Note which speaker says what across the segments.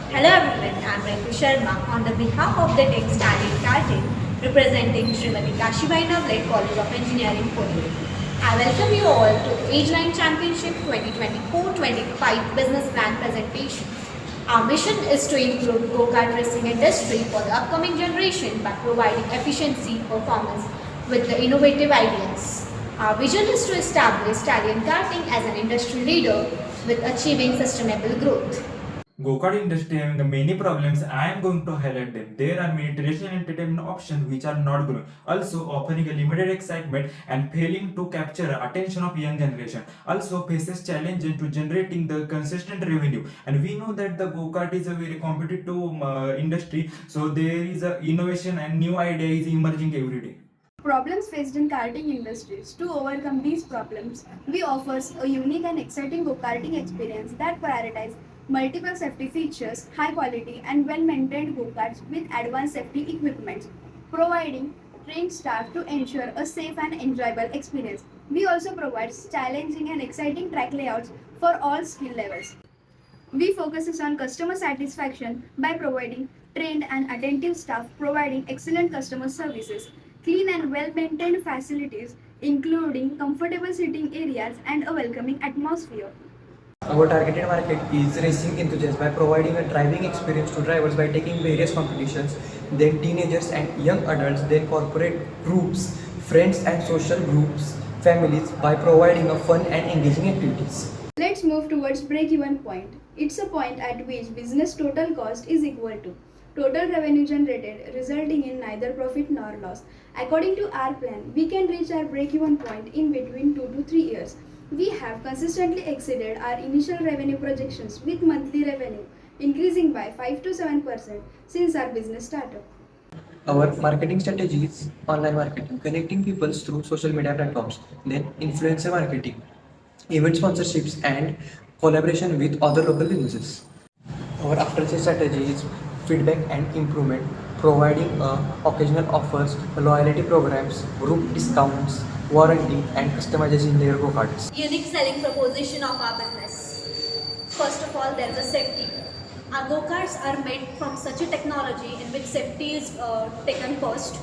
Speaker 1: Hello everyone, I am Raitu Sharma on the behalf of the Tech Stallion Karting representing Srimati Kashibaina Blake College of Engineering, Pune. I welcome you all to Edgeline Championship 2024-25 Business Plan Presentation. Our mission is to improve go-kart racing industry for the upcoming generation by providing efficiency, performance with the innovative ideas. Our vision is to establish Stallion Karting as an industry leader with achieving sustainable growth.
Speaker 2: Go-kart industry having many problems. I am going to highlight them. There are many traditional entertainment options which are not growing. Also offering a limited excitement and failing to capture attention of young generation. Also faces challenges to generating the consistent revenue. And we know that the go-kart is a very competitive industry. So there is a innovation and new idea is emerging every day.
Speaker 3: Problems faced in karting industries. To overcome these problems, we offer a unique and exciting go-karting experience that prioritizes multiple safety features, high quality and well-maintained go-karts with advanced safety equipment, providing trained staff to ensure a safe and enjoyable experience. We also provide challenging and exciting track layouts for all skill levels. We focus on customer satisfaction by providing trained and attentive staff, providing excellent customer services, clean and well-maintained facilities, including comfortable sitting areas and a welcoming atmosphere.
Speaker 4: Our targeted market is racing enthusiasts by providing a driving experience to drivers by taking various competitions, then teenagers and young adults, then corporate groups, friends and social groups, families by providing a fun and engaging activities.
Speaker 3: Let's move towards break-even point. It's a point at which business total cost is equal to total revenue generated, resulting in neither profit nor loss. According to our plan, we can reach our break-even point in between 2 to 3 years. We have consistently exceeded our initial revenue projections with monthly revenue increasing by 5 to 7% since our business startup.
Speaker 4: Our marketing strategy is online marketing, connecting people through social media platforms, then influencer marketing, event sponsorships, and collaboration with other local businesses. Our after-sales strategy is feedback and improvement, providing occasional offers, loyalty programs, group discounts, warranty, and customization their go-karts.
Speaker 1: Unique selling proposition of our business. First of all, there is a safety. Our go-karts are made from such a technology in which safety is taken first.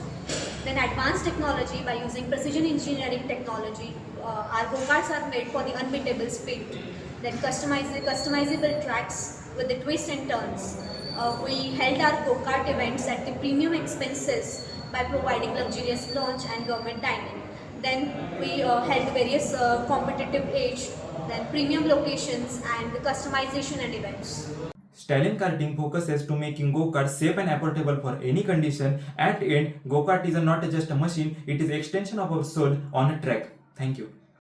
Speaker 1: Then advanced technology by using precision engineering technology. Our go-karts are made for the unbeatable speed. Then customizable tracks with the twists and turns. We held our go-kart events at the premium expenses by providing luxurious launch and government dining. Then we held various competitive age, then premium locations and customization and events.
Speaker 2: Stallion Karting focuses to making go-kart safe and affordable for any condition. At the end, go-kart is not just a machine, it is extension of our soul on a track. Thank you.